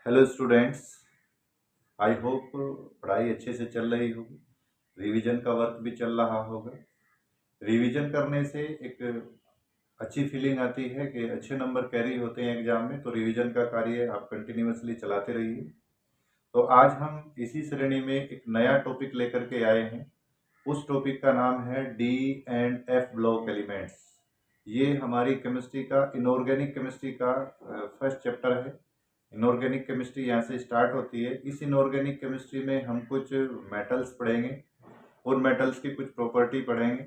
Hello students. I hope पढ़ाई अच्छे से चल रही होगी। रिवीजन का वर्क भी चल रहा होगा। रिवीजन करने से एक अच्छी फीलिंग आती है कि अच्छे नंबर कैरी होते हैं एग्जाम में। तो रिवीजन का कार्य आप कंटिन्यूअसली चलाते रहिए। तो आज हम इसी श्रेणी में एक नया टॉपिक लेकर के आए हैं। उस टॉपिक का नाम है D and F block elements. ये हमारी केमिस्ट्री का इनऑर्गेनिक केमिस्ट्री का फर्स्ट चैप्टर है। इनऑर्गेनिक केमिस्ट्री यहाँ से स्टार्ट होती है। इस इनऑर्गेनिक केमिस्ट्री में हम कुछ मेटल्स पढ़ेंगे, उन मेटल्स की कुछ प्रॉपर्टी पढ़ेंगे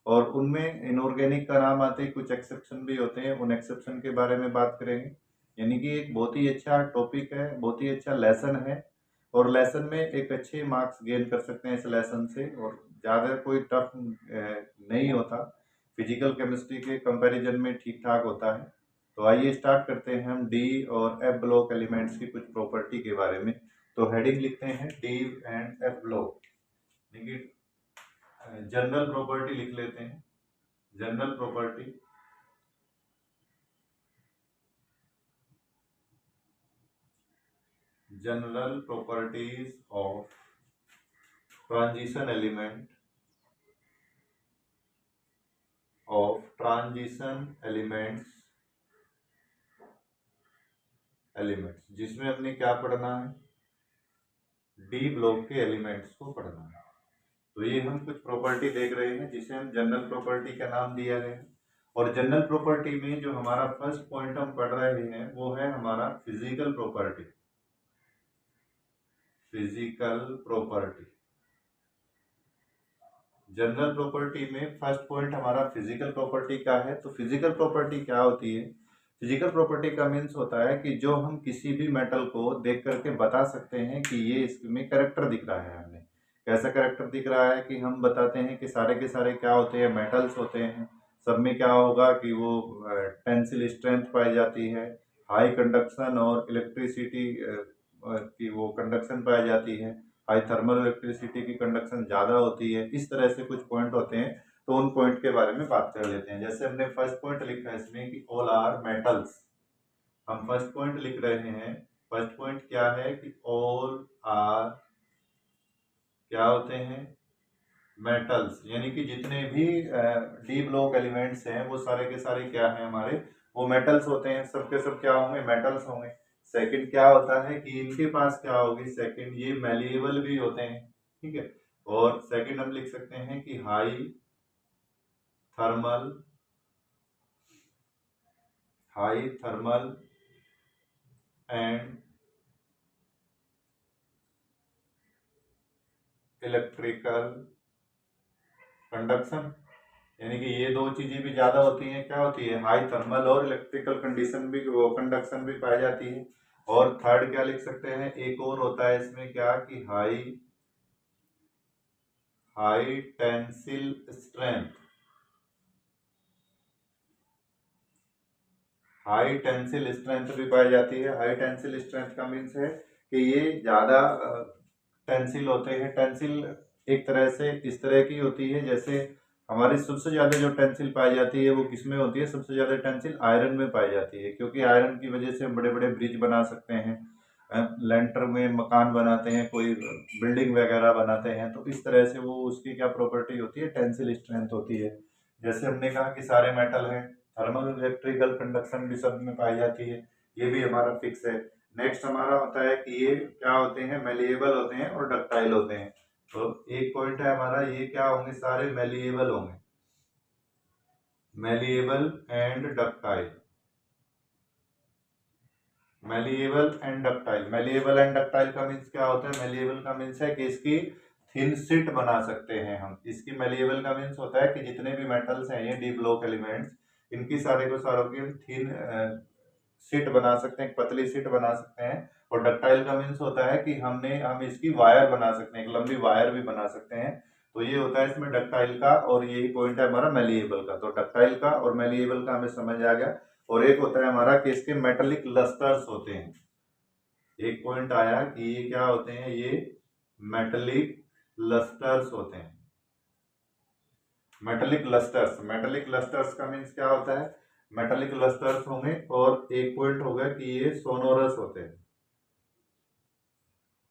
और उनमें इनऑर्गेनिक का नाम आते ही कुछ एक्सेप्शन भी होते हैं, उन एक्सेप्शन के बारे में बात करेंगे। यानी कि एक बहुत ही अच्छा टॉपिक है, बहुत ही अच्छा लेसन है और लेसन में एक अच्छे मार्क्स गेन कर सकते हैं इस लेसन से। और ज़्यादा कोई टफ नहीं होता, फिजिकल केमिस्ट्री के कंपैरिजन में ठीक ठाक होता है। तो आइए स्टार्ट करते हैं हम डी और एफ ब्लॉक एलिमेंट्स की कुछ प्रॉपर्टी के बारे में। तो हेडिंग लिखते हैं D and F block. General property लिख लेते हैं। General property general properties of transition element elements जिसमें हमने क्या पढ़ना है, डी ब्लॉक के एलिमेंट्स को पढ़ना है। तो ये हम कुछ प्रॉपर्टी देख रहे हैं जिसे हम जनरल प्रॉपर्टी का नाम दिया गया है। और जनरल प्रॉपर्टी में जो हमारा फर्स्ट पॉइंट हम पढ़ रहे हैं वो है हमारा फिजिकल प्रॉपर्टी। जनरल प्रॉपर्टी में फर्स्ट पॉइंट हमारा फिजिकल प्रॉपर्टी का है। तो फिजिकल प्रॉपर्टी क्या होती है? फिजिकल प्रॉपर्टी का मीन्स होता है कि जो हम किसी भी मेटल को देख करके बता सकते हैं कि ये इसमें करेक्टर दिख रहा है। हमें कैसा करेक्टर दिख रहा है कि हम बताते हैं कि सारे के सारे क्या होते हैं, मेटल्स होते हैं। सब में क्या होगा कि वो टेंसिल स्ट्रेंथ पाई जाती है, हाई कंडक्शन और इलेक्ट्रिसिटी की वो कंडक्शन पाई जाती है, हाई थर्मल इलेक्ट्रिसिटी की कंडक्शन ज़्यादा होती है। इस तरह से कुछ पॉइंट होते हैं। तो उन पॉइंट के बारे में बात कर लेते हैं। जैसे हमने फर्स्ट पॉइंट लिखा है इसमें कि ऑल आर मेटल्स। हम फर्स्ट पॉइंट लिख रहे हैं। फर्स्ट पॉइंट क्या है कि ऑल आर क्या होते हैं, मेटल्स। यानी कि जितने भी डी ब्लॉक एलिमेंट्स हैं वो सारे के सारे क्या हैं हमारे, वो मेटल्स होते हैं। सब के सब क्या होंगे, मेटल्स होंगे। सेकंड क्या होता है कि इनके पास क्या होगी, सेकंड ये मैलिएबल भी होते हैं। ठीक है। और सेकंड हम लिख सकते हैं कि high thermal and electrical conduction. यानी कि ये दो चीजें भी ज्यादा होती हैं। क्या होती है, हाई थर्मल और इलेक्ट्रिकल कंडीशन भी, वो कंडक्शन भी पाई जाती है। और थर्ड क्या लिख सकते हैं, एक और होता है इसमें क्या कि high tensile strength. High tensile strength भी पाई जाती है। हाई टेंसिल स्ट्रेंथ का मीन्स है कि ये ज्यादा टेंसिल होते हैं। टेंसिल एक तरह से इस तरह की होती है, जैसे हमारी सबसे ज्यादा जो टेंसिल पाई जाती है वो किसमें होती है, सबसे ज्यादा टेंसिल आयरन में पाई जाती है। क्योंकि आयरन की वजह से हम बड़े बड़े ब्रिज बना सकते हैं, लेंटर में मकान बनाते हैं, कोई बिल्डिंग वगैरह बनाते हैं। तो इस तरह से वो उसकी क्या प्रॉपर्टी होती है, टेंसिल स्ट्रेंथ होती है। जैसे हमने कहा कि सारे मेटल हैं, थर्मल इलेक्ट्रिकल कंडक्शन भी सब में पाई जाती है। ये भी हमारा फिक्स है। नेक्स्ट हमारा होता है कि ये क्या होते हैं, मेलिएबल होते हैं और डक्टाइल होते हैं। तो एक पॉइंट है हमारा, ये क्या होंगे, सारे मेलिएबल होंगे, malleable and ductile. Malleable and ductile का मीन्स क्या होता है, मेलिएबल का मीन्स है कि इसकी थिन शीट बना सकते हैं हम। इसकी मेलिएबल का मीन्स होता है कि जितने भी मेटल्स हैं ये डी ब्लॉक एलिमेंट्स, इनकी सारे को सारों की थिन शीट बना सकते हैं, एक पतली शीट बना सकते हैं। और डक्टाइल का मीन्स होता है कि हम इसकी वायर बना सकते हैं, एक लंबी वायर भी बना सकते हैं। तो ये होता है इसमें डक्टाइल का, और यही पॉइंट है हमारा मेलिएबल का। तो डक्टाइल का और मेलिएबल का हमें समझ आ गया। और एक होता है हमारा कि इसके मेटेलिक लस्टर्स होते हैं। एक पॉइंट आया कि ये क्या होते हैं, ये मेटेलिक लस्टर्स होते हैं। मेटेलिक लस्टर्स का मीन्स क्या होता है, मेटेलिक लस्टर्स होंगे। और एक पॉइंट होगा कि ये सोनोरस होते हैं।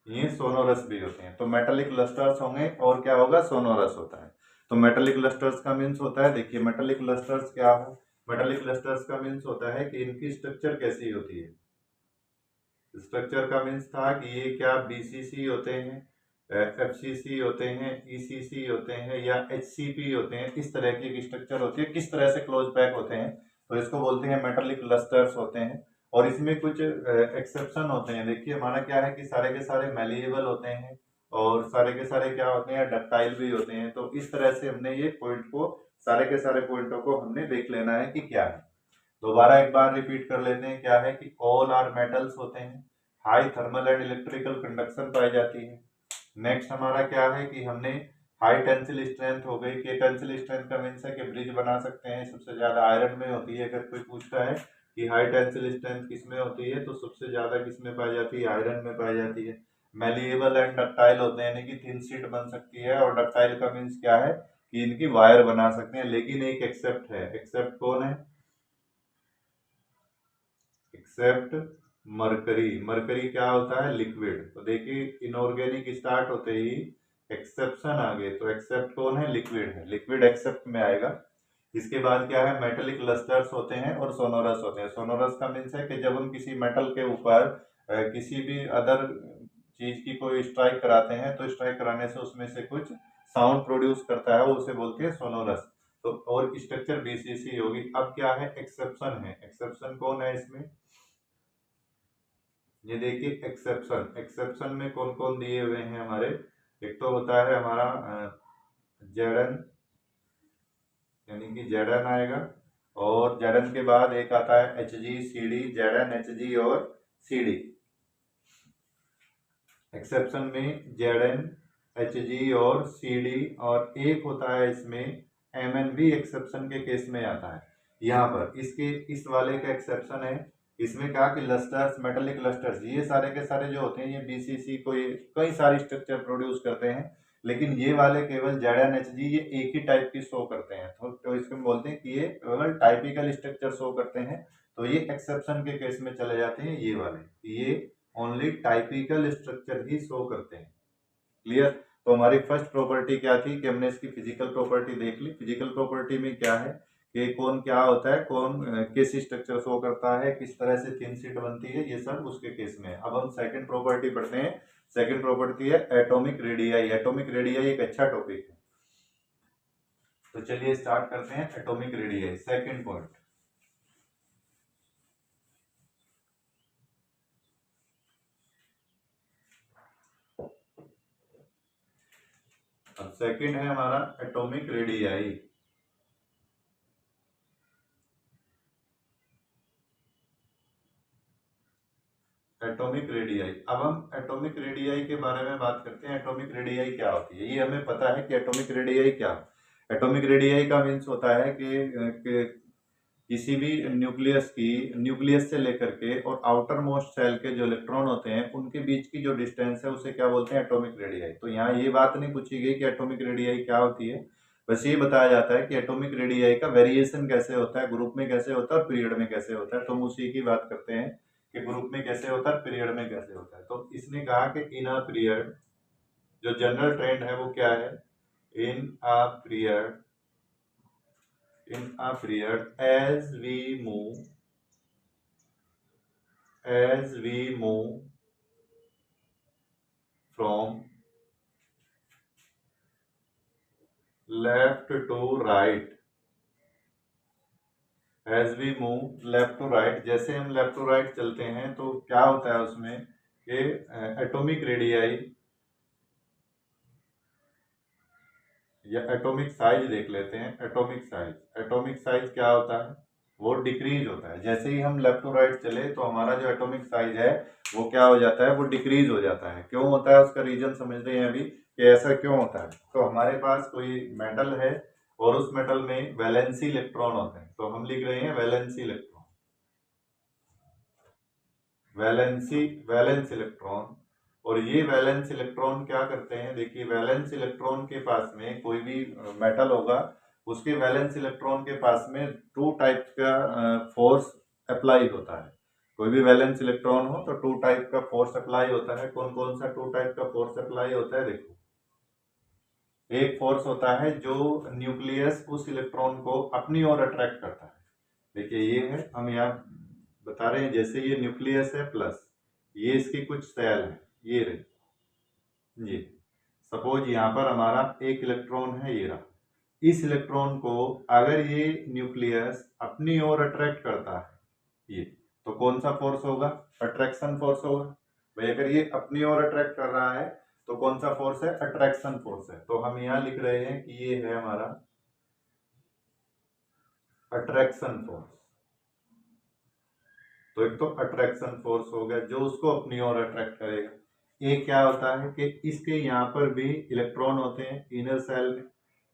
ये सोनोरस भी होते हैं। तो मेटालिक लस्टर्स होंगे और क्या होगा, सोनोरस होता है। तो मेटालिक लस्टर्स का मीन्स होता है, देखिए मेटालिक लस्टर्स क्या हो, मेटालिक लस्टर्स का मीन्स होता है कि इनकी स्ट्रक्चर कैसी होती है। स्ट्रक्चर का मीन्स था कि ये क्या बीसीसी होते हैं, एफसीसी होते हैं, ईसीसी होते हैं या एचसीपी होते हैं, इस तरह की स्ट्रक्चर होती है, किस तरह से क्लोज पैक होते हैं, तो इसको बोलते हैं मेटालिक लस्टर्स होते हैं। और इसमें कुछ एक्सेप्शन होते हैं। देखिए हमारा क्या है कि सारे के सारे मैलिएबल होते हैं और सारे के सारे क्या होते हैं, डक्टाइल भी होते हैं। तो इस तरह से हमने ये पॉइंट को, सारे के सारे पॉइंटों को हमने देख लेना है कि क्या है। दोबारा एक बार रिपीट कर लेते हैं, क्या है कि ऑल आर मेटल्स होते हैं, high thermal and electrical conduction पाई जाती है। नेक्स्ट हमारा क्या है कि हमने हाई टेंसिल स्ट्रेंथ हो गई, कि टेंसिल स्ट्रेंथ का मीन्स है कि ब्रिज बना सकते हैं, सबसे ज्यादा आयरन में होती है। अगर कोई पूछता है कि हाई टेंसिल स्ट्रेंथ किस में होती है, तो सबसे ज्यादा किस में पाई जाती है, आयरन में पाई जाती है। मेलिएबल एंड डक्टाइल होते हैं, यानी कि थिन शीट बन सकती है। और डक्टाइल का मीन्स क्या है कि इनकी वायर बना सकते हैं। लेकिन एक एक्सेप्ट है, एक्सेप्ट कौन है, एक्सेप्ट मरकरी। मरकरी क्या होता है, लिक्विड। तो देखिए इनऑर्गेनिक स्टार्ट होते ही एक्सेप्शन आ गए, तो एक्सेप्ट कौन है, लिक्विड है, लिक्विड एक्सेप्ट में आएगा। इसके बाद क्या है, मेटेलिक लस्टर्स होते हैं और सोनोरस होते हैं। सोनोरस का मीन्स है कि जब हम किसी मेटल के ऊपर किसी भी अदर चीज की कोई स्ट्राइक कराते हैं, तो स्ट्राइक कराने से उसमें से कुछ साउंड प्रोड्यूस करता है, वो उसे बोलते हैं सोनोरस। तो और स्ट्रक्चर बीसीसी होगी। अब क्या है, एक्सेप्शन है। एक्सेप्शन कौन है इसमें, ये देखिए एक्सेप्शन, एक्सेप्शन में कौन कौन दिए हुए हैं हमारे। एक तो होता है हमारा जेडन, यानी कि जेडन आएगा। और जेडन के बाद एक आता है H G C D, Z N H G और सी डी। एक्सेप्शन में जेडन, एच जी और सी डी। और एक होता है इसमें एम एन भी, एक्सेप्शन के केस में आता है। यहाँ पर इसके इस वाले का एक्सेप्शन है। इसमें कहा कि लस्टर्स, मेटालिक लस्टर्स, ये सारे के सारे जो होते हैं ये बीसीसी को ये कई सारे स्ट्रक्चर प्रोड्यूस करते हैं। लेकिन ये वाले केवल जेड एच जी ये एक ही टाइप की शो करते हैं। तो इसको हम बोलते हैं कि ये केवल टाइपिकल स्ट्रक्चर शो करते हैं। तो ये एक्सेप्शन के केस में चले जाते हैं ये वाले, ये ओनली टाइपिकल स्ट्रक्चर ही शो करते हैं। क्लियर। तो हमारी फर्स्ट प्रॉपर्टी क्या थी कि हमने इसकी फिजिकल प्रॉपर्टी देख ली। फिजिकल प्रॉपर्टी में क्या है कि कौन क्या होता है, कौन किस स्ट्रक्चर शो करता है, किस तरह से थिन शीट बनती है, ये सब उसके केस में है। अब हम सेकंड प्रॉपर्टी पढ़ते हैं। सेकंड प्रॉपर्टी है एटॉमिक रेडियाई। एटॉमिक रेडियाई एक अच्छा टॉपिक है, तो चलिए स्टार्ट करते हैं। Atomic radii second point. अब सेकंड है हमारा एटॉमिक रेडियाई। Atomic radii. अब हम एटॉमिक रेडियाई के बारे में बात करते हैं। एटॉमिक रेडियाई क्या होती है, ये हमें पता है कि एटॉमिक रेडियाई क्या। एटॉमिक रेडियाई का मीन्स होता है कि किसी भी न्यूक्लियस की, न्यूक्लियस से लेकर के और आउटर मोस्ट सेल के जो इलेक्ट्रॉन होते हैं उनके बीच की जो डिस्टेंस है उसे क्या बोलते हैं, एटॉमिक रेडियाई। तो यहाँ ये बात नहीं पूछी गई कि एटॉमिक रेडियाई क्या होती है, बस ये बताया जाता है कि एटॉमिक रेडियाई का वेरिएशन कैसे होता है, ग्रुप में कैसे होता है और पीरियड में कैसे होता है। तो हम उसी की बात करते हैं कि ग्रुप में कैसे होता है, पीरियड में कैसे होता है। तो इसने कहा कि इन अ पीरियड, जो जनरल ट्रेंड है वो क्या है, in a period, in a period as we move from left to right, as we move left to right, जैसे हम लेफ्ट टू राइट चलते हैं तो क्या होता है उसमें कि एटॉमिक रेडियाई या एटॉमिक साइज देख लेते हैं। एटॉमिक साइज, एटॉमिक साइज क्या होता है, वो डिक्रीज होता है। जैसे ही हम लेफ्ट टू राइट चले तो हमारा जो एटॉमिक साइज है वो क्या हो जाता है, वो डिक्रीज हो जाता है। क्यों होता है, उसका रीजन समझते हैं अभी कि ऐसा क्यों होता है। तो हमारे पास कोई मेटल है और उस मेटल में वैलेंसी इलेक्ट्रॉन होते हैं, तो हम लिख रहे हैं वैलेंसी इलेक्ट्रॉन, वैलेंस इलेक्ट्रॉन। और ये वैलेंस इलेक्ट्रॉन क्या करते हैं, देखिए वैलेंस इलेक्ट्रॉन के पास में कोई भी मेटल होगा, उसके वैलेंस इलेक्ट्रॉन के पास में टू टाइप का फोर्स अप्लाई होता है। कोई भी वैलेंस इलेक्ट्रॉन हो तो 2 टाइप का फोर्स अप्लाई होता है। कौन कौन सा 2 टाइप का फोर्स अप्लाई होता है? देखो, एक फोर्स होता है जो न्यूक्लियस उस इलेक्ट्रॉन को अपनी ओर अट्रैक्ट करता है। देखिए ये है, हम यहाँ बता रहे हैं, जैसे ये न्यूक्लियस है प्लस ये इसकी कुछ सेल है, ये रही ये, सपोज यहाँ पर हमारा एक इलेक्ट्रॉन है, ये रहा। इस इलेक्ट्रॉन को अगर ये न्यूक्लियस अपनी ओर अट्रैक्ट करता है ये, तो कौन सा फोर्स होगा? अट्रैक्शन फोर्स होगा। भाई अगर ये अपनी ओर अट्रैक्ट कर रहा है तो कौन सा फोर्स है? अट्रैक्शन फोर्स है। तो हम यहाँ लिख रहे हैं कि ये है हमारा अट्रैक्शन फोर्स। तो एक तो अट्रैक्शन फोर्स हो गया जो उसको अपनी ओर अट्रैक्ट करेगा। एक क्या होता है कि इसके यहाँ पर भी इलेक्ट्रॉन होते हैं इनर सेल में,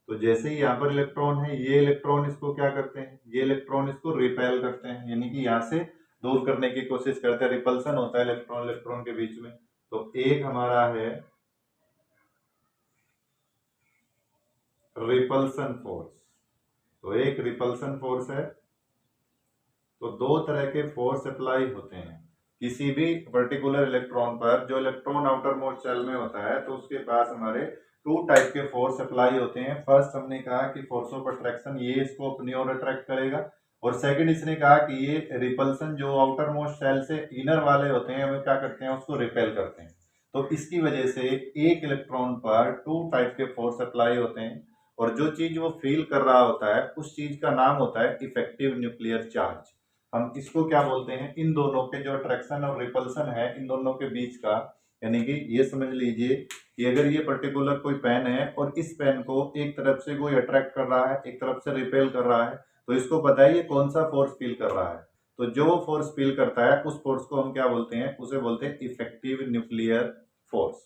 तो जैसे ही यहाँ पर इलेक्ट्रॉन है, ये इलेक्ट्रॉन इसको क्या करते हैं? ये इलेक्ट्रॉन इसको रिपेल करते हैं, यानी कि यहाँ से दूर करने की कोशिश करते हैं। रिपल्सन होता है इलेक्ट्रॉन इलेक्ट्रॉन के बीच में। तो एक हमारा है रिपल्सन फोर्स, तो एक रिपल्सन फोर्स है। तो दो तरह के फोर्स अप्लाई होते हैं किसी भी पर्टिकुलर इलेक्ट्रॉन पर। जो इलेक्ट्रॉन आउटर मोस्ट शेल में होता है तो उसके पास हमारे 2 टाइप के फोर्स अप्लाई होते हैं। फर्स्ट हमने कहा कि फोर्स ऑफ अट्रैक्शन, ये इसको अपनी ओर अट्रैक्ट करेगा। और सेकंड इसने कहा कि ये रिपल्सन, जो आउटर मोस्ट शेल से इनर वाले होते हैं वो क्या करते हैं? उसको रिपेल करते हैं। तो इसकी वजह से एक इलेक्ट्रॉन पर 2 टाइप के फोर्स अप्लाई होते हैं, और जो चीज वो फील कर रहा होता है उस चीज का नाम होता है इफेक्टिव न्यूक्लियर चार्ज। हम इसको क्या बोलते हैं? इन दोनों के जो अट्रैक्शन और रिपल्सन है इन दोनों के बीच का, यानी कि ये समझ लीजिए कि अगर ये पर्टिकुलर कोई पेन है और इस पेन को एक तरफ से कोई अट्रैक्ट कर रहा है, एक तरफ से रिपेल कर रहा है, तो इसको पता है ये कौन सा फोर्स फील कर रहा है। तो जो फोर्स फील करता है उस फोर्स को हम क्या बोलते हैं? उसे बोलते हैं इफेक्टिव न्यूक्लियर फोर्स।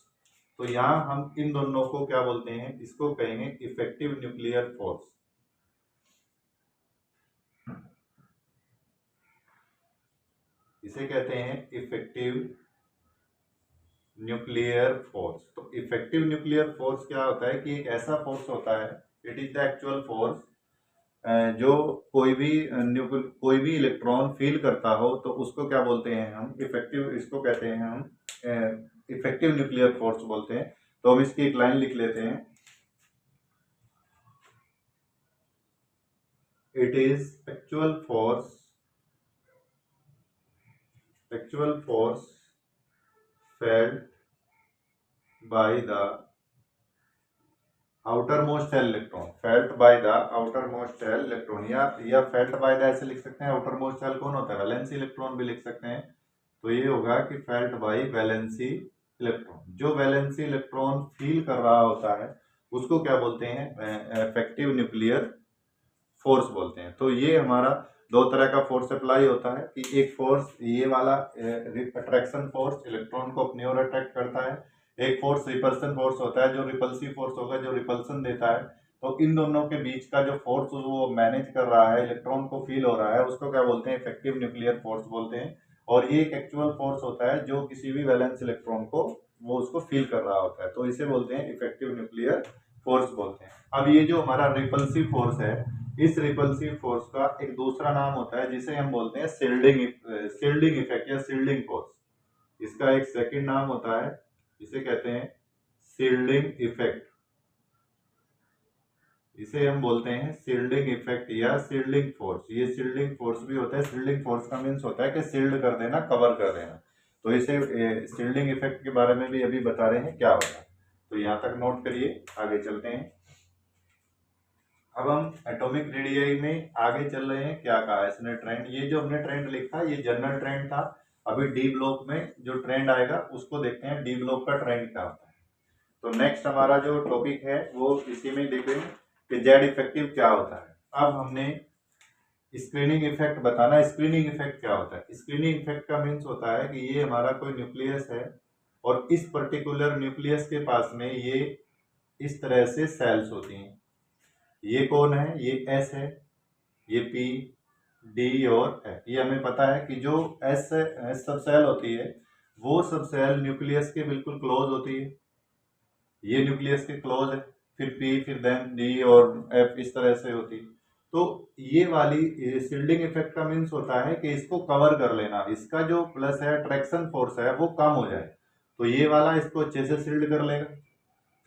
तो यहाँ हम इन दोनों को क्या बोलते हैं? इसको कहेंगे इफेक्टिव न्यूक्लियर फोर्स। इसे कहते हैं इफेक्टिव न्यूक्लियर फोर्स। तो इफेक्टिव न्यूक्लियर फोर्स क्या होता है कि एक ऐसा फोर्स होता है, it is the actual force, जो कोई भी इलेक्ट्रॉन फील करता हो तो उसको क्या बोलते हैं हम? इफेक्टिव, इसको कहते हैं हम इफेक्टिव न्यूक्लियर फोर्स बोलते हैं। तो हम इसकी एक लाइन लिख लेते हैं, it is actual force felt by the outermost shell electron, felt by the outermost shell electron, या felt by the ऐसे लिख सकते हैं। outermost shell कौन होता है? वैलेंसी इलेक्ट्रॉन भी लिख सकते हैं। तो ये होगा कि felt by वैलेंसी इलेक्ट्रॉन। जो वैलेंसी इलेक्ट्रॉन फील कर रहा होता है उसको क्या बोलते हैं? इफेक्टिव न्यूक्लियर फोर्स बोलते हैं। तो ये हमारा दो तरह का फोर्स अप्लाई होता है कि एक फोर्स ये वाला अट्रैक्शन फोर्स, इलेक्ट्रॉन को अपनी ओर अट्रैक्ट करता है। एक फोर्स रिपल्सन फोर्स होता है जो रिपल्सिव फोर्स होगा, जो रिपल्सन देता है। तो इन दोनों के बीच का जो फोर्स वो मैनेज कर रहा है, इलेक्ट्रॉन को फील हो रहा है, उसको क्या बोलते हैं? इफेक्टिव न्यूक्लियर फोर्स बोलते हैं। और ये एक एक्चुअल फोर्स होता है जो किसी भी वैलेंस इलेक्ट्रॉन को वो उसको फील कर रहा होता है, तो इसे बोलते हैं इफेक्टिव न्यूक्लियर फोर्स बोलते हैं। अब ये जो हमारा रिपल्सिव फोर्स है, इस रिपल्सिव फोर्स का एक दूसरा नाम होता है जिसे हम बोलते हैं शील्डिंग इफेक्ट या शील्डिंग फोर्स। इसका एक सेकंड नाम होता है, इसे कहते हैं शील्डिंग इफेक्ट। इसे हम बोलते हैं शील्डिंग इफेक्ट या शील्डिंग फोर्स। ये शील्डिंग फोर्स भी होता है। शील्डिंग फोर्स का मीन्स होता है कि शील्ड कर देना, कवर कर देना। तो इसे शील्डिंग इफेक्ट के बारे में भी अभी बता रहे हैं क्या होता है। तो यहाँ तक नोट करिए, आगे चलते हैं। अब हम एटॉमिक रेडियाई में आगे चल रहे हैं। क्या कहा इसने? ट्रेंड। ये जो हमने ट्रेंड लिखा ये जनरल ट्रेंड था। अभी डी ब्लॉक में जो ट्रेंड आएगा उसको देखते हैं, डी ब्लॉक का ट्रेंड क्या होता है। तो नेक्स्ट हमारा जो टॉपिक है वो इसी में देखेंगे कि जेड इफेक्टिव क्या होता है। अब हमने स्क्रीनिंग इफेक्ट बताना। स्क्रीनिंग इफेक्ट क्या होता है? स्क्रीनिंग इफेक्ट का मीन्स होता है कि ये हमारा कोई न्यूक्लियस है और इस पर्टिकुलर न्यूक्लियस के पास में ये इस तरह से सेल्स होती हैं। ये कौन है? ये एस है, ये पी, डी और एफ। ये हमें पता है कि जो एस सब सेल होती है वो सब सेल न्यूक्लियस के बिल्कुल क्लोज होती है। ये न्यूक्लियस के क्लोज है, फिर पी, फिर देन डी और एफ, इस तरह से होती है। तो ये वाली शील्डिंग इफेक्ट का मीन्स होता है कि इसको कवर कर लेना, इसका जो प्लस है अट्रैक्शन फोर्स है वो कम हो जाए, तो ये वाला इसको अच्छे से शील्ड कर लेगा,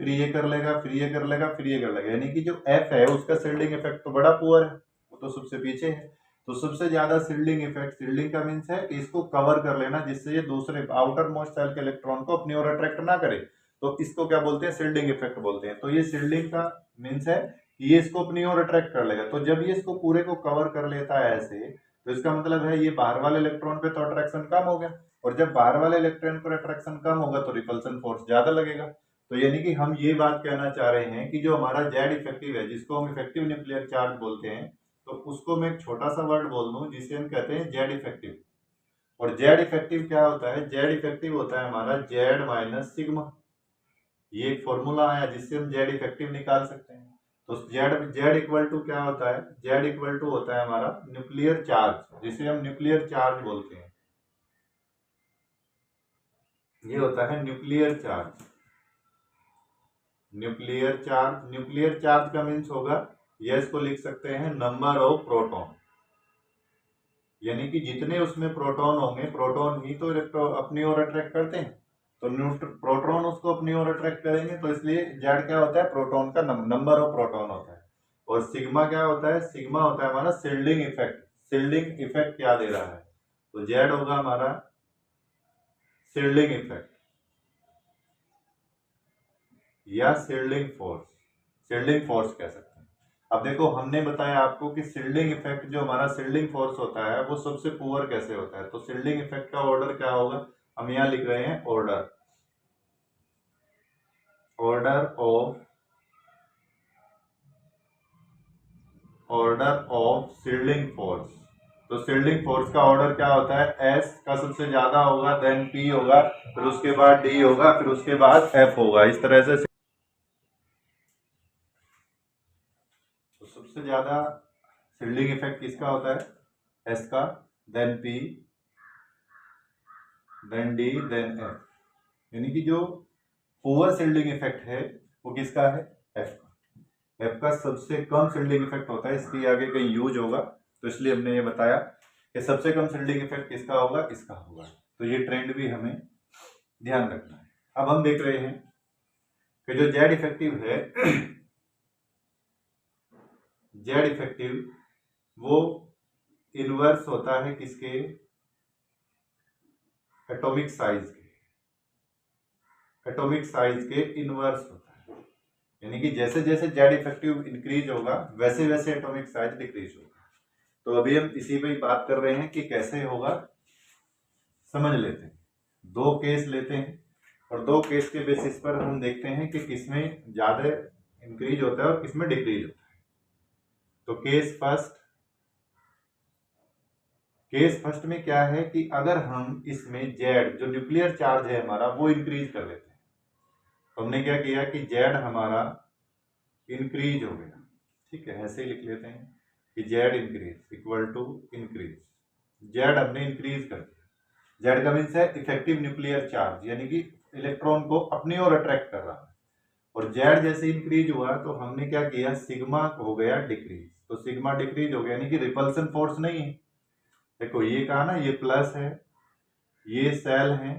फिर ये कर लेगा, फिर ये कर लेगा, फिर ये कर लेगा, यानी कि जो एफ है उसका शील्डिंग इफेक्ट तो बड़ा पुअर है, वो तो सबसे पीछे है। तो सबसे ज्यादा शील्डिंग इफेक्ट, शील्डिंग का मीन्स है कि इसको कवर कर लेना जिससे ये दूसरे आउटर मोस्ट सेल के इलेक्ट्रॉन को अपनी ओर अट्रैक्ट ना करे, तो इसको क्या बोलते हैं, शील्डिंग इफेक्ट बोलते हैं। तो ये शील्डिंग का मीन्स है कि ये इसको अपनी ओर अट्रैक्ट कर लेगा। तो जब ये इसको पूरे को कवर कर लेता है ऐसे, तो इसका मतलब है ये बाहर वाले इलेक्ट्रॉन पे तो अट्रैक्शन कम हो गया, और जब बाहर वाले इलेक्ट्रॉन पर अट्रैक्शन कम होगा तो रिपल्सन फोर्स ज्यादा लगेगा। तो यानी कि हम ये बात कहना चाह रहे हैं कि जो हमारा जेड इफेक्टिव है, जिसको हम इफेक्टिव न्यूक्लियर चार्ज बोलते हैं, तो उसको मैं एक छोटा सा वर्ड बोल दूं जिसे हम कहते हैं जेड इफेक्टिव। और जेड इफेक्टिव क्या होता है, जेड इफेक्टिव होता है हमारा जेड माइनस सिग्मा। ये एक फॉर्मूला आया जिससे हम जेड इफेक्टिव निकाल सकते हैं। तो जेड जेड इक्वल टू क्या होता है, जेड इक्वल टू होता है हमारा न्यूक्लियर चार्ज, जिसे हम न्यूक्लियर चार्ज बोलते हैं। ये होता है nuclear charge. Nuclear charge, nuclear charge का मीन्स होगा, ये इसको लिख सकते हैं नंबर ऑफ प्रोटॉन, यानी कि जितने उसमें प्रोटॉन होंगे, प्रोटॉन ही तो अपनी ओर अट्रैक्ट करते हैं, तो प्रोटॉन उसको अपनी ओर अट्रैक्ट करेंगे, तो इसलिए जेड क्या होता है, प्रोटॉन का नंबर ऑफ प्रोटॉन होता है। और सिग्मा क्या होता है, सिग्मा होता है हमारा शील्डिंग इफेक्ट। शील्डिंग इफेक्ट क्या दे रहा है, तो जेड होगा हमारा शील्डिंग इफेक्ट या शील्डिंग फोर्स, शील्डिंग फोर्स कह सकते हैं। अब देखो हमने बताया आपको कि शील्डिंग इफेक्ट जो हमारा शील्डिंग फोर्स होता है वो सबसे पुअर कैसे होता है। तो शील्डिंग इफेक्ट का ऑर्डर क्या होगा, हम यहां लिख रहे हैं order, order of shielding force. तो शील्डिंग फोर्स का ऑर्डर क्या होता है, एस का सबसे ज्यादा होगा, देन पी होगा, फिर उसके बाद डी होगा, फिर उसके बाद एफ होगा, इस तरह से। तो सबसे ज्यादा शील्डिंग इफेक्ट किसका होता है, एस का, then P, then D, then F, यानी कि जो पुअर शील्डिंग इफेक्ट है वो किसका है, एफ का। एफ का सबसे कम शील्डिंग इफेक्ट होता है, इसके आगे कहीं यूज होगा तो इसलिए हमने ये बताया कि सबसे कम शील्डिंग इफेक्ट किसका होगा, इसका होगा। तो ये ट्रेंड भी हमें ध्यान रखना है। अब हम देख रहे हैं कि जो जेड इफेक्टिव है, जेड इफेक्टिव वो इनवर्स होता है किसके, एटॉमिक साइज के, एटॉमिक साइज के इनवर्स होता है, यानी कि जैसे जैसे जेड इफेक्टिव इंक्रीज होगा वैसे वैसे एटॉमिक साइज डिक्रीज होगा। तो अभी हम इसी पे बात कर रहे हैं कि कैसे होगा, समझ लेते हैं। दो केस लेते हैं और दो केस के बेसिस पर हम देखते हैं कि किसमें ज्यादा इंक्रीज होता है और किसमें डिक्रीज होता है। तो केस फर्स्ट में क्या है कि अगर हम इसमें जेड जो न्यूक्लियर चार्ज है हमारा वो इंक्रीज कर लेते हैं, तो हमने क्या किया कि जेड हमारा इंक्रीज हो गया, ठीक है, ऐसे ही लिख लेते हैं कि Z increase equal to increase, Z हमने इंक्रीज कर दिया। जेड का मीन्स है इफेक्टिव न्यूक्लियर चार्ज, यानी कि इलेक्ट्रॉन को अपनी ओर अट्रैक्ट कर रहा है। और जेड जैसे इंक्रीज हुआ तो हमने क्या किया, सिग्मा हो गया डिक्रीज, तो सिग्मा डिक्रीज हो गया, यानी कि रिपल्सन फोर्स नहीं है। देखो ये कहा ना, ये प्लस है, ये सेल है,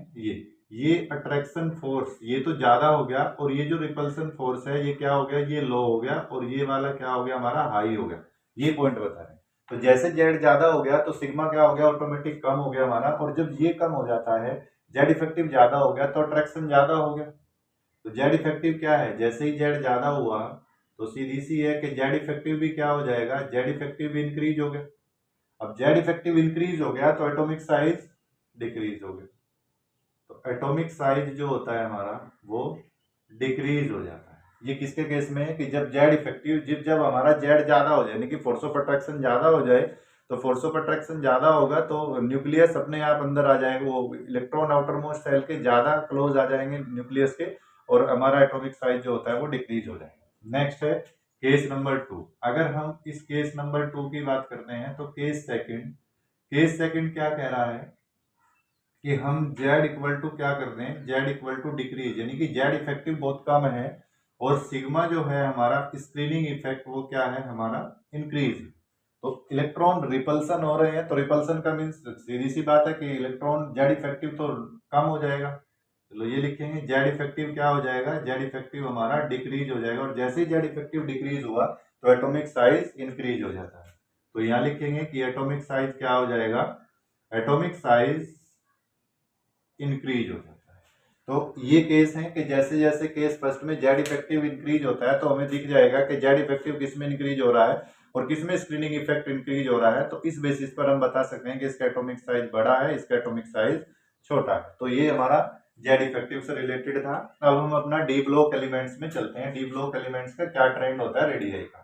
ये अट्रैक्शन फोर्स ये तो ज्यादा हो गया, और ये जो रिपल्सन फोर्स है ये क्या हो गया, ये लो हो गया, और ये वाला क्या हो गया हमारा हाई हो गया। ये पॉइंट बता रहे हैं। तो जैसे जेड ज्यादा हो गया तो सिग्मा क्या हो गया, ऑटोमेटिक कम हो गया हमारा, और जब ये कम हो जाता है, जेड इफेक्टिव ज्यादा हो गया तो अट्रैक्शन ज्यादा हो गया। तो जेड इफेक्टिव क्या है, जैसे ही जेड ज्यादा हुआ तो सीधी सी है कि जेड इफेक्टिव भी क्या हो जाएगा, जेड इफेक्टिव भी इंक्रीज हो गया। अब जेड इफेक्टिव इंक्रीज हो गया तो एटॉमिक साइज डिक्रीज हो गया, तो एटॉमिक साइज जो होता है हमारा वो डिक्रीज हो जाता है। ये किसके केस में है कि जब जेड इफेक्टिव जब हमारा जेड ज्यादा हो जाए, यानी कि फोर्स ऑफ अट्रैक्शन ज्यादा हो जाए, तो फोर्स ऑफ अट्रैक्शन ज्यादा होगा तो न्यूक्लियस अपने आप अंदर आ जाएंगे, वो इलेक्ट्रॉन आउटर मोस्ट सेल के ज्यादा क्लोज आ जाएंगे न्यूक्लियस के, और हमारा एटॉमिक साइज जो होता है वो डिक्रीज हो जाएगा। नेक्स्ट है केस नंबर 2। अगर हम इस केस नंबर 2 की बात करते हैं तो केस सेकंड क्या कह रहा है कि हम जेड इक्वल टू क्या कर दें, जेड इक्वल टू डिक्रीज, यानी कि जेड इफेक्टिव बहुत कम है और सिग्मा जो है हमारा स्क्रीनिंग इफेक्ट वो क्या है हमारा इंक्रीज। तो इलेक्ट्रॉन रिपल्सन हो रहे हैं, तो रिपल्सन का मीन्स सीधी सी बात है कि इलेक्ट्रॉन जेड इफेक्टिव तो कम हो जाएगा। चलो ये लिखेंगे, जेड इफेक्टिव क्या हो जाएगा, जेड इफेक्टिव हमारा डिक्रीज हो जाएगा, और जैसे ही जेड इफेक्टिव डिक्रीज हुआ तो एटॉमिक साइज इंक्रीज हो जाता है। तो यहाँ लिखेंगे कि एटॉमिक साइज क्या हो जाएगा, एटॉमिक साइज इंक्रीज हो जाता है। तो ये केस है कि जैसे जैसे केस फर्स्ट में जेड इफेक्टिव इंक्रीज होता है तो हमें दिख जाएगा कि जेड इफेक्टिव किस में इंक्रीज हो रहा है और किस में स्क्रीनिंग इफेक्ट इंक्रीज हो रहा है। तो इस बेसिस पर हम बता सकते हैं कि इसका एटॉमिक साइज बड़ा है, इसका एटॉमिक साइज छोटा है। तो ये हमारा जेड इफेक्टिव से रिलेटेड था। अब हम अपना डी ब्लॉक एलिमेंट्स में चलते हैं। डी ब्लॉक एलिमेंट्स का क्या ट्रेंड होता है रेडियाई का।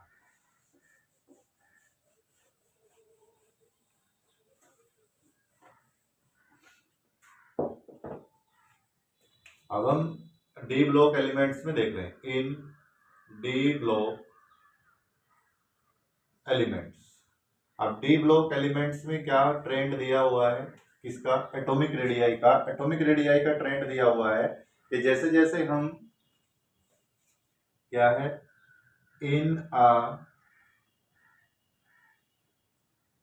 अब हम डी ब्लॉक एलिमेंट्स में देख रहे हैं, इन डी ब्लॉक एलिमेंट्स। अब डी ब्लॉक एलिमेंट्स में क्या ट्रेंड दिया हुआ है, किसका, एटॉमिक रेडियाई का। एटॉमिक रेडियाई का ट्रेंड दिया हुआ है कि जैसे जैसे हम क्या है, in a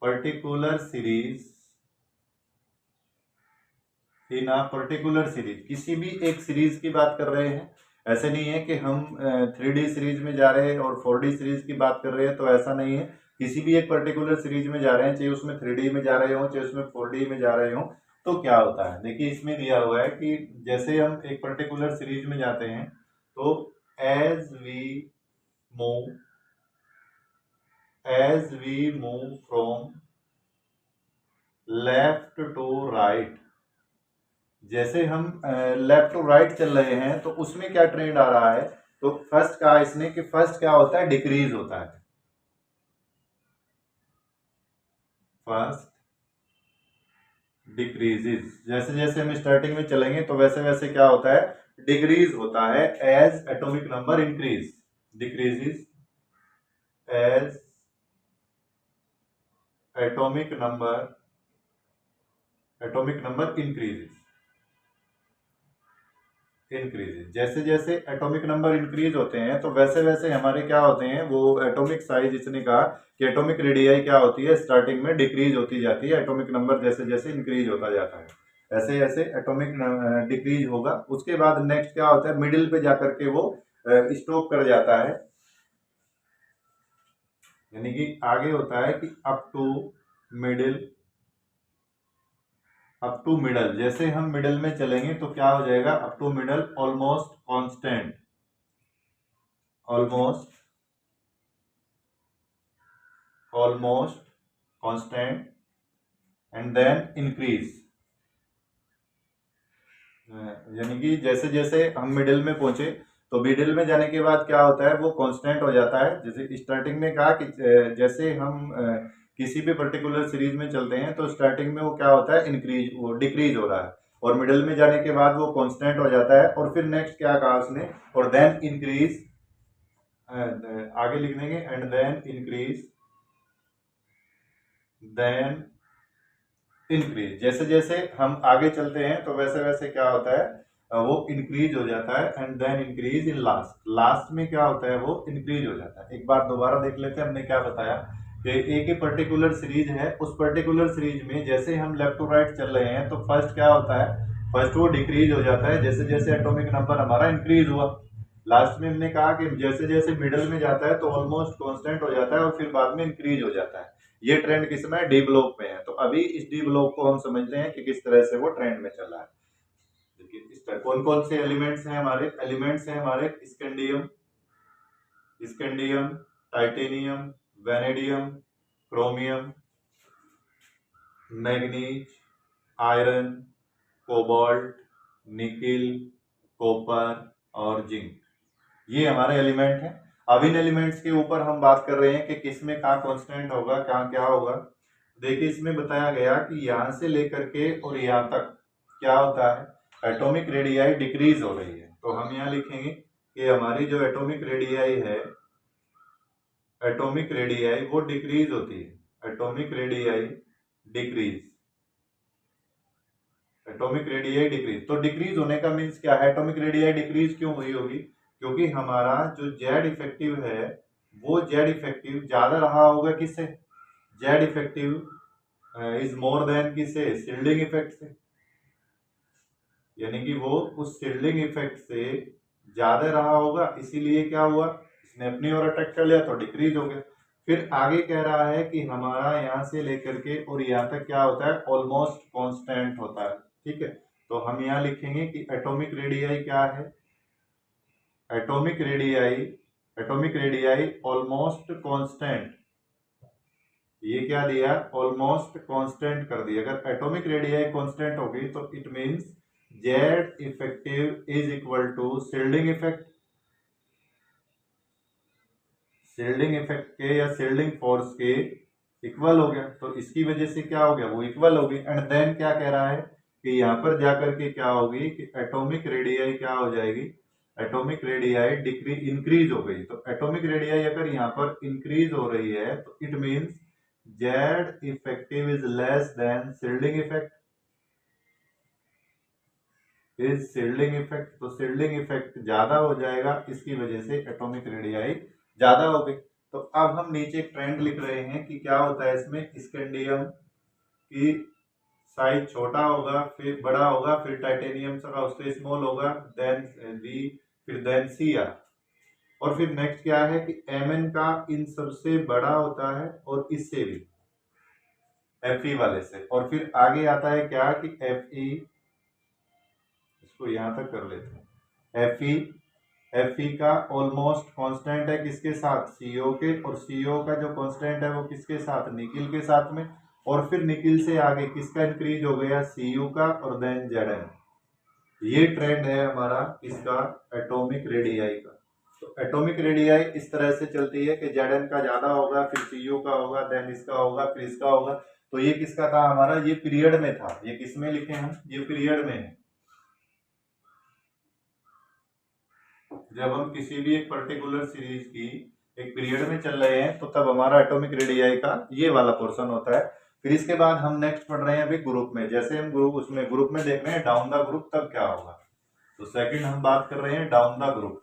particular series, in a particular series, किसी भी एक सीरीज की बात कर रहे हैं। ऐसे नहीं है कि हम 3D सीरीज में जा रहे हैं और 4D सीरीज की बात कर रहे हैं, तो ऐसा नहीं है। किसी भी एक पर्टिकुलर सीरीज में जा रहे हैं, चाहे उसमें 3D में जा रहे हो चाहे उसमें 4D में जा रहे हो, तो क्या होता है, देखिए इसमें दिया हुआ है कि जैसे हम एक पर्टिकुलर सीरीज में जाते हैं तो as we move from left to right, जैसे हम लेफ्ट टू राइट चल रहे हैं तो उसमें क्या ट्रेंड आ रहा है, तो फर्स्ट कहा इसने कि फर्स्ट क्या होता है, डिक्रीज होता है। फर्स्ट डिक्रीजेस, जैसे जैसे हम स्टार्टिंग में चलेंगे तो वैसे वैसे क्या होता है, डिक्रीज होता है। As atomic number increase, decreases as atomic number increases, जैसे जैसे एटॉमिक नंबर इंक्रीज होते हैं तो वैसे वैसे हमारे क्या होते हैं, वो एटॉमिक साइज, इसने कहा कि एटॉमिक रेडियाई क्या होती है, स्टार्टिंग में डिक्रीज होती जाती है, एटॉमिक नंबर जैसे जैसे इंक्रीज होता जाता है ऐसे ऐसे एटॉमिक डिक्रीज होगा। उसके बाद नेक्स्ट क्या होता है, मिडिल पे जाकर के वो स्टॉप कर जाता है, यानी कि आगे होता है कि अप टू मिडल, जैसे हम मिडल में चलेंगे तो क्या हो जाएगा, up to middle almost constant, almost constant and then increase, यानी कि जैसे जैसे हम मिडिल में पहुंचे तो मिडिल में जाने के बाद क्या होता है, वो कांस्टेंट हो जाता है। जैसे स्टार्टिंग में कहा कि जैसे हम किसी भी पर्टिकुलर सीरीज में चलते हैं तो स्टार्टिंग में वो क्या होता है, इंक्रीज, वो डिक्रीज हो रहा है, और मिडिल में जाने के बाद वो कांस्टेंट हो जाता है, और फिर नेक्स्ट क्या कहा उसने, और देन इंक्रीज, आगे लिख देंगे and then increase, then increase, जैसे जैसे हम आगे चलते हैं तो वैसे वैसे क्या होता है, वो इंक्रीज हो जाता है, and then increase in last, last में क्या होता है, वो इंक्रीज हो जाता है। एक बार दोबारा देख लेते हैं, हमने क्या बताया कि एक ही पर्टिकुलर सीरीज है, उस पर्टिकुलर सीरीज में जैसे हम लेफ्ट टू राइट चल रहे हैं तो फर्स्ट क्या होता है, फर्स्ट वो डिक्रीज हो जाता है जैसे जैसे एटॉमिक नंबर हमारा इंक्रीज हुआ। लास्ट में हमने कहा कि जैसे जैसे मिडिल में जाता है तो ऑलमोस्ट कांस्टेंट हो जाता है और फिर बाद में इंक्रीज हो जाता है। ये ट्रेंड किस में, डी ब्लॉक में है। तो अभी इस डी ब्लॉक को हम समझते हैं कि किस तरह से वो ट्रेंड में चल रहा है। देखिए इस तरह कौन कौन से एलिमेंट्स हैं हमारे, scandium, titanium, vanadium, chromium, manganese, iron, cobalt, nickel, copper और जिंक, ये हमारे एलिमेंट हैं। अब इन एलिमेंट्स के ऊपर हम बात कर रहे हैं कि किसमें कहाँ कांस्टेंट होगा, कहाँ क्या होगा। देखिए इसमें बताया गया कि यहां से लेकर के और यहां तक क्या होता है, एटॉमिक रेडियाई डिक्रीज हो रही है। तो हम यहाँ लिखेंगे कि हमारी जो एटॉमिक रेडियाई है, एटॉमिक रेडियाई वो डिक्रीज होती है, atomic radii decrease, atomic radii decrease. तो डिक्रीज होने का मीन्स क्या है, एटॉमिक रेडियाई डिक्रीज क्यों हुई होगी, क्योंकि हमारा जो जेड इफेक्टिव है वो जेड इफेक्टिव ज्यादा रहा होगा किससे, Z effective is more than किससे, शील्डिंग इफेक्ट से, यानी कि वो उस शील्डिंग इफेक्ट से ज्यादा रहा होगा, इसीलिए क्या हुआ, इसने अपनी ओर अटैक कर लिया तो डिक्रीज हो गया। फिर आगे कह रहा है कि हमारा यहाँ से लेकर के और यहाँ तक क्या होता है, ऑलमोस्ट कांस्टेंट होता है। ठीक है, तो हम यहाँ लिखेंगे कि एटॉमिक रेडियाई क्या है, एटॉमिक रेडियाई ऑलमोस्ट कांस्टेंट, ये क्या दिया, ऑलमोस्ट कांस्टेंट कर दिया। अगर एटॉमिक रेडियाई कांस्टेंट होगी तो it means Z effective is equal to shielding effect, shielding effect के या शील्डिंग फोर्स के इक्वल हो गया, तो इसकी वजह से क्या हो गया, वो इक्वल हो गई। एंड देन क्या कह रहा है कि यहाँ पर जाकर के क्या होगी कि एटॉमिक रेडियाई क्या हो जाएगी, एटॉमिक रेडियाई डिक्रीज इंक्रीज हो गई। तो एटॉमिक रेडियाई अगर यहाँ पर इंक्रीज हो रही है तो it means Z effective is less than shielding effect, is shielding effect, तो शील्डिंग इफेक्ट ज्यादा हो जाएगा, इसकी वजह से एटॉमिक रेडियाई ज्यादा हो गई। तो अब हम नीचे एक ट्रेंड लिख रहे हैं कि क्या होता है इसमें, स्कैंडियम की साइज छोटा होगा, फिर बड़ा होगा, फिर टाइटेनियम का उससे स्मॉल होगा, देन बी, फिर देन सी आर, और फिर नेक्स्ट क्या है कि एमएन का इन सबसे बड़ा होता है और इससे भी एफई वाले से, और फिर आगे आता है क्या कि एफई, इसको यहां तक कर लेते हैं, एफई का ऑलमोस्ट कांस्टेंट है किसके साथ, सीओ के, और सीओ का जो कांस्टेंट है वो किसके साथ, निकिल के साथ में, और फिर निकिल से आगे किसका इंक्रीज हो गया, सीयू का, और देन जेडएन। ये ट्रेंड है हमारा इसका एटॉमिक रेडियाई का। तो एटॉमिक रेडियाई इस तरह से चलती है कि जेडएन का ज्यादा होगा, फिर सीयू का होगा, देन इसका होगा, फिर इसका होगा। तो ये किसका था हमारा, ये पीरियड में था, ये किसमें लिखे हम, ये पीरियड में है। जब हम किसी भी एक पर्टिकुलर सीरीज की एक पीरियड में चल रहे हैं तो तब हमारा एटॉमिक रेडियाई का ये वाला पोर्शन होता है। फिर इसके बाद हम नेक्स्ट पढ़ रहे हैं अभी ग्रुप में, जैसे हम ग्रुप में देख रहे हैं डाउन द ग्रुप, तब क्या होगा। तो सेकंड हम बात कर रहे हैं डाउन द ग्रुप।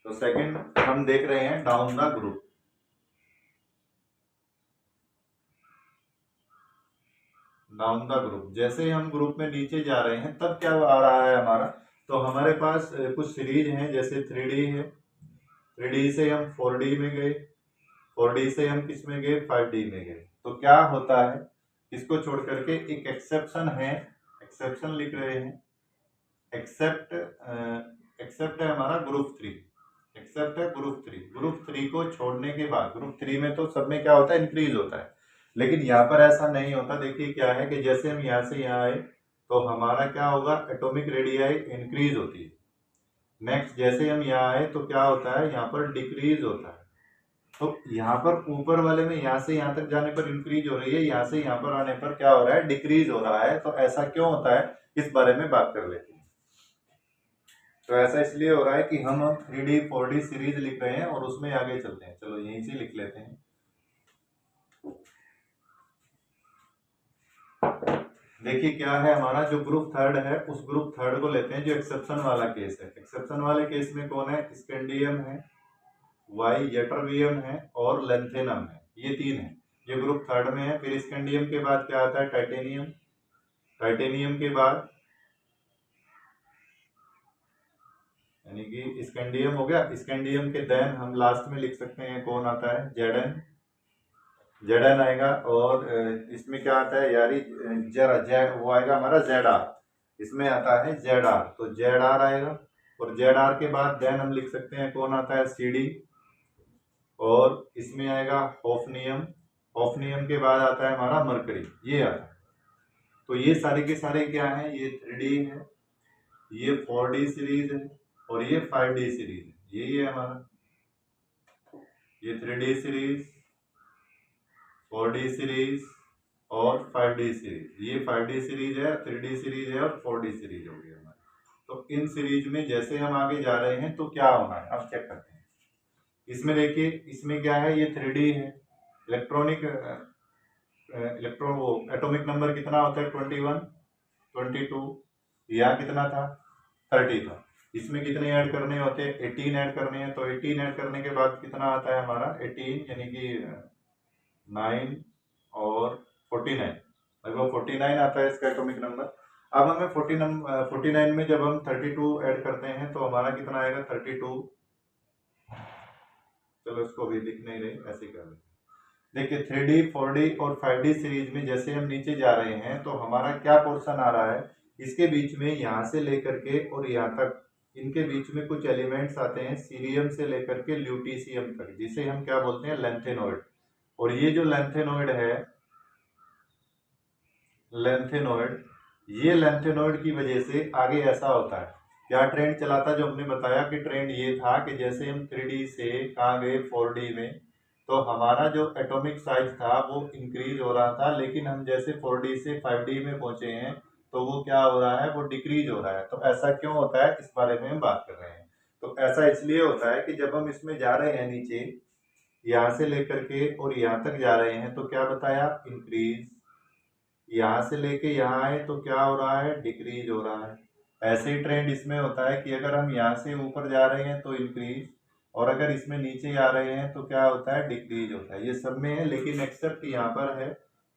तो सेकंड हम देख रहे हैं down the group. Down the group, जैसे हम ग्रुप में नीचे जा रहे हैं तब क्या आ रहा है हमारा, तो हमारे पास कुछ सीरीज हैं, जैसे 3D है, 3D से हम 4D में गए, 4D से हम किस में गए, 5D में गए। तो क्या होता है, इसको छोड़ करके एक एक्सेप्शन है, एक्सेप्शन लिख रहे हैं, एक्सेप्ट एक्सेप्ट है हमारा ग्रुप 3, एक्सेप्ट है ग्रुप 3 को छोड़ने के बाद, ग्रुप 3 में तो सब में क्या होता है, इंक्रीज होता है, लेकिन यहाँ पर ऐसा नहीं होता। देखिए क्या है कि जैसे हम यहाँ से यहाँ आए तो हमारा क्या होगा, एटॉमिक रेडियाई इंक्रीज होती है। नेक्स्ट जैसे हम यहाँ आए तो क्या होता है, यहाँ पर डिक्रीज होता है। तो यहाँ पर ऊपर वाले में यहाँ से यहाँ तक जाने पर इंक्रीज हो रही है, यहाँ से यहाँ पर आने पर क्या हो रहा है, डिक्रीज हो रहा है। तो ऐसा क्यों होता है, इस बारे में बात कर लेते हैं। तो ऐसा इसलिए हो रहा है कि हम 3D 4D सीरीज लिख रहे हैं और उसमें आगे चलते हैं। चलो यहीं से लिख लेते हैं। देखिए क्या है हमारा जो ग्रुप थर्ड है, उस ग्रुप थर्ड को लेते हैं जो एक्सेप्शन वाला केस है। एक्सेप्शन वाले केस में कौन है, स्कैंडियम है, वाई यटरबियम है और लेंथेनम है, ये तीन है, ये ग्रुप थर्ड में है। फिर स्कैंडियम के बाद क्या आता है, टाइटेनियम, टाइटेनियम के बाद यानी कि स्कैंडियम हो गया, स्कैंडियम के देन हम लास्ट में लिख सकते हैं कौन आता है, जेडन, जेडन आएगा। और इसमें क्या आता है यारी, वो आएगा हमारा जेड आर, इसमें आता है जेड आर, तो जेड आर आएगा। और जेड आर के बाद देन हम लिख सकते हैं कौन आता है, सी डी, और इसमें आएगा होफनियम, होफनियम के बाद आता है हमारा मरकरी, ये आता है। तो ये सारे के सारे क्या है, ये 3D है, ये 4D सीरीज है, और ये 5D सीरीज है, यही है हमारा, ये 3D सीरीज, 4D सीरीज और 5D सीरीज। ये 5D सीरीज है, 3D सीरीज है और 4D सीरीज हो गई हमारी। तो इन सीरीज में जैसे हम आगे जा रहे हैं तो क्या होना है, अब चेक करते हैं। इसमें देखिए, इसमें क्या है, ये 3D है, इलेक्ट्रॉनिक इलेक्ट्रॉन वो एटॉमिक नंबर कितना होता है, 21, 22, यहाँ कितना था, 30 था। इसमें कितने ऐड करने होते हैं, 18 ऐड करने हैं। तो 18 ऐड करने के बाद कितना आता है हमारा 18, यानी कि 9 और 49, लगभग 49 आता है इसका एटॉमिक नंबर। अब हमें 49 में जब हम 32 ऐड करते हैं तो हमारा कितना आएगा 32। चलो इसको भी लिख नहीं रहे, ऐसे कर लेते। देखिए 3D 4D और 5D सीरीज में जैसे हम नीचे जा रहे हैं तो हमारा क्या पोर्शन आ रहा है, इसके बीच में यहाँ से लेकर के और यहाँ तक इनके बीच में कुछ एलिमेंट्स आते हैं सीरियम से लेकर के ल्यूटीशियम तक, जिसे हम क्या बोलते हैं लेंथेनॉइड। और ये जो लेंथेनॉइड है, लेंथेनॉइड, ये लेंथेनॉइड की वजह से आगे ऐसा होता है, क्या ट्रेंड चला था जो हमने बताया कि ट्रेंड ये था कि जैसे हम 3D से कहाँ गए 4D में, तो हमारा जो एटॉमिक साइज था वो इंक्रीज हो रहा था, लेकिन हम जैसे 4D से 5D में पहुंचे हैं तो वो क्या हो रहा है, वो डिक्रीज हो रहा है। तो ऐसा क्यों होता है, इस बारे में हम बात कर रहे हैं। तो ऐसा इसलिए होता है कि जब हम इसमें जा रहे हैं नीचे, यहाँ से लेकर के और यहाँ तक जा रहे हैं तो क्या बताया, इंक्रीज, यहाँ से लेके यहाँ आए तो क्या हो रहा है, डिक्रीज हो रहा है। ऐसे ही ट्रेंड इसमें होता है कि अगर हम यहाँ से ऊपर जा रहे हैं तो इंक्रीज, और अगर इसमें नीचे आ रहे हैं तो क्या होता है, डिक्रीज होता है। ये सब में है, लेकिन एक्सेप्ट यहाँ पर है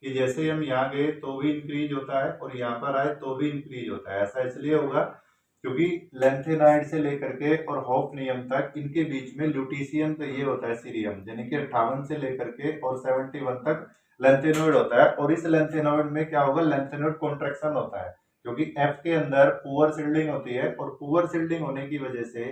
कि जैसे हम यहाँ गए तो भी इंक्रीज होता है और यहाँ पर आए तो भी इंक्रीज होता है। ऐसा इसलिए होगा क्योंकि लेंथेनाइड से लेकर के और हॉफनियम तक इनके बीच में ल्यूटीशियम तो ये होता है सीरियम, यानी कि 58 से लेकर के और 71 तक लेंथेनॉइड होता है। और इस लेंथेनॉइड में क्या होगा, लेंथेनॉइड कॉन्ट्रैक्शन होता है, क्योंकि एफ के अंदर पुअर शिल्डिंग होती है और पुअर शिल्डिंग होने की वजह से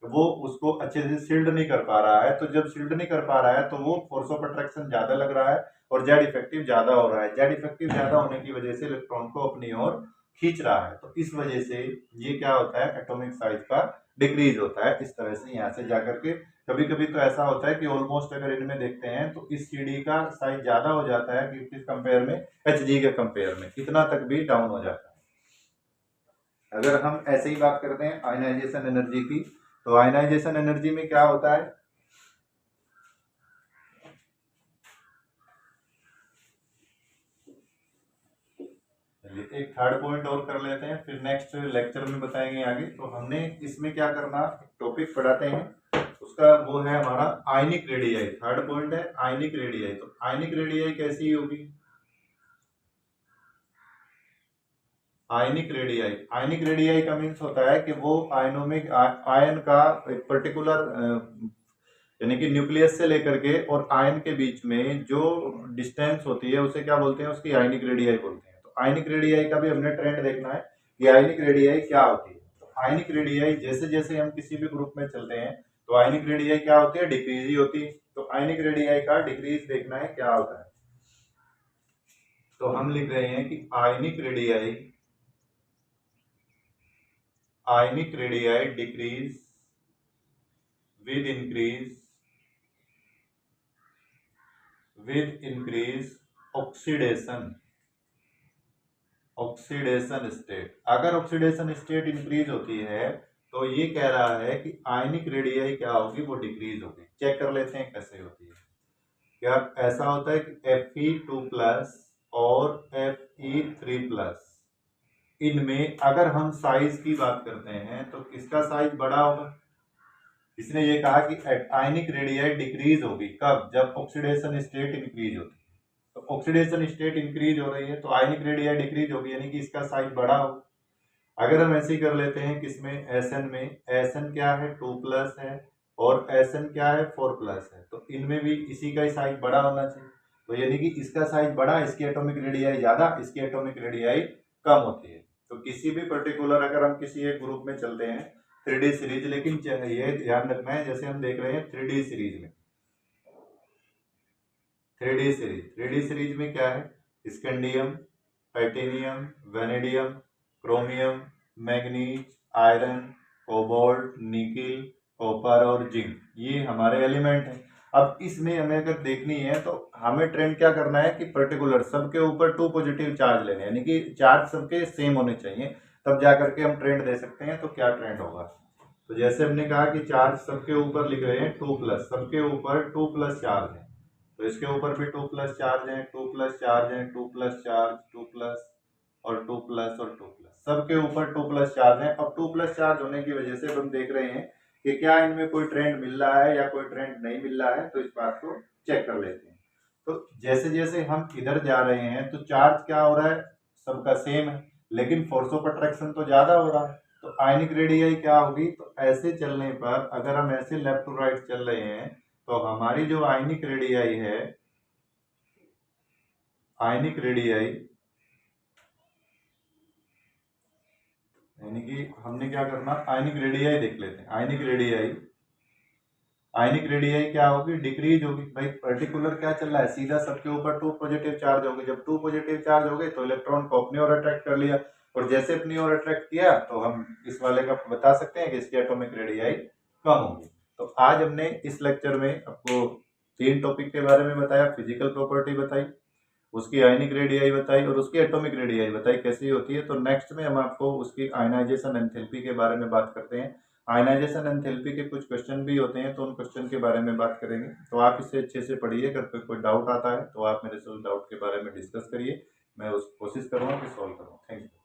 वो उसको अच्छे से शिल्ड नहीं कर पा रहा है। तो जब शिल्ड नहीं कर पा रहा है तो वो फोर्स ऑफ अट्रैक्शन ज्यादा लग रहा है और जेड इफेक्टिव ज्यादा हो रहा है। जेड इफेक्टिव ज्यादा होने की वजह से इलेक्ट्रॉन को अपनी ओर खींच रहा है। तो इस वजह से ये क्या होता है, एटॉमिक साइज का डिक्रीज होता है। इस तरह से यहाँ से जाकर के कभी कभी तो ऐसा होता है कि ऑलमोस्ट अगर इनमें देखते हैं तो इस सीडी का साइज ज्यादा हो जाता है कि किस कंपेयर में, एच जी के कंपेयर में इतना तक भी डाउन हो जाता है। अगर हम ऐसे ही बात करते हैं आयनाइजेशन एनर्जी की, तो आयनाइजेशन एनर्जी में क्या होता है, एक थर्ड पॉइंट और कर लेते हैं, फिर नेक्स्ट लेक्चर में बताएंगे आगे। तो हमने इसमें क्या करना, टॉपिक पढ़ाते हैं, उसका वो है हमारा आयनिक रेडियाई। थर्ड पॉइंट है आयनिक रेडियाई। तो आयनिक रेडियाई कैसी होगी, आयनिक रेडियाई, आयनिक रेडियाई का मीन्स होता है कि वो आयनों में आयन का एक पर्टिकुलर यानी कि न्यूक्लियस से लेकर के और आयन के बीच में जो डिस्टेंस होती है उसे क्या बोलते हैं, उसकी आयनिक रेडियाई बोलते हैं। तो आयनिक रेडियाई का भी हमने ट्रेंड देखना है कि आयनिक रेडियाई क्या होती है। तो आयनिक रेडियाई जैसे जैसे हम किसी भी ग्रुप में चलते हैं तो आयनिक रेडियाई क्या होती है, डिक्रीज ही होती है। तो आयनिक रेडियाई का डिक्रीज देखना है क्या होता है। तो हम लिख रहे हैं कि ionic radii, ionic radii decrease with increase oxidation state. अगर ऑक्सीडेशन स्टेट इंक्रीज होती है तो ये कह रहा है कि आयनिक रेडियाई क्या होगी, वो डिक्रीज होगी। चेक कर लेते हैं कैसे होती है। क्या ऐसा होता है कि Fe2+ और Fe3+, इनमें अगर हम साइज की बात करते हैं तो किसका साइज बड़ा होगा। इसने ये कहा कि आयनिक रेडियाई डिक्रीज होगी कब, जब ऑक्सीडेशन स्टेट इंक्रीज होती है। तो ऑक्सीडेशन स्टेट इंक्रीज हो रही है तो आयनिक रेडियाई डिक्रीज होगी, यानी कि इसका साइज बड़ा होगा। अगर हम ऐसे ही कर लेते हैं किसमें, एसएन में, एसएन क्या है 2+ है और एसएन क्या है 4+ है, तो इनमें भी इसी का ही साइज बड़ा होना चाहिए। तो यानी कि इसका साइज बड़ा, इसकी एटॉमिक रेडियाई ज्यादा, इसकी एटॉमिक रेडियाई कम होती है। तो किसी भी पर्टिकुलर अगर हम किसी एक ग्रुप में चलते हैं 3D सीरीज, लेकिन ये ध्यान रखना है जैसे हम देख रहे हैं 3D सीरीज में, 3D सीरीज में क्या है, scandium, titanium, vanadium, chromium, manganese, iron, cobalt, nickel, copper और जिंक, ये हमारे एलिमेंट हैं। अब इसमें हमें अगर देखनी है तो हमें ट्रेंड क्या करना है कि पर्टिकुलर सबके ऊपर 2 पॉजिटिव चार्ज लेने, यानी कि चार्ज सबके सेम होने चाहिए, तब जा करके हम ट्रेंड दे सकते हैं। तो क्या ट्रेंड होगा, तो जैसे हमने कहा कि चार्ज सबके ऊपर लिख रहे हैं 2+, सबके ऊपर 2+ चार्ज है, तो इसके ऊपर भी 2+ चार्ज है, 2+ चार्ज है, 2+ चार्ज, 2+, और 2+ और 2+, सबके ऊपर 2+ चार्ज है। अब 2+ चार्ज होने की वजह से हम देख रहे हैं कि क्या इनमें कोई ट्रेंड मिल रहा है या कोई ट्रेंड नहीं मिल रहा है, तो इस बात को चेक कर लेते हैं। तो जैसे जैसे हम इधर जा रहे हैं तो चार्ज क्या हो रहा है, सबका सेम है, लेकिन फोर्स ऑफ अट्रैक्शन तो ज्यादा हो रहा है। तो आयनिक रेडियाई क्या होगी, तो ऐसे चलने पर अगर हम ऐसे लेफ्ट टू राइट चल रहे हैं तो हमारी जो आयनिक रेडियाई है, आयनिक रेडियाई यानी कि हमने क्या करना, आयनिक रेडियाई देख लेते हैं। आयनिक रेडियाई क्या होगी, डिक्रीज होगी। भाई पर्टिकुलर क्या चल रहा है, सीधा सबके ऊपर 2 पॉजिटिव चार्ज होंगे। जब 2 पॉजिटिव चार्ज हो गए तो इलेक्ट्रॉन को अपनी ओर अट्रैक्ट कर लिया, और जैसे अपनी ओर अट्रैक्ट किया तो हम इस वाले का बता सकते हैं कि इसकी एटॉमिक रेडियाई कम होगी। तो आज हमने इस लेक्चर में आपको 3 टॉपिक के बारे में बताया। फिजिकल प्रॉपर्टी बताई, उसकी आयनिक रेडियाई बताई, और उसकी एटॉमिक रेडियाई बताई कैसी होती है। तो नेक्स्ट में हम आपको उसकी आयनाइजेशन एंथैल्पी के बारे में बात करते हैं। आयनाइजेशन एंथैल्पी के कुछ क्वेश्चन भी होते हैं, तो उन क्वेश्चन के बारे में बात करेंगे। तो आप इसे अच्छे से पढ़िए। अगर कोई डाउट आता है तो आप मेरे से उस डाउट के बारे में डिस्कस करिए, मैं उस कोशिश करूँगा कि सॉल्व करूँ। Thank you.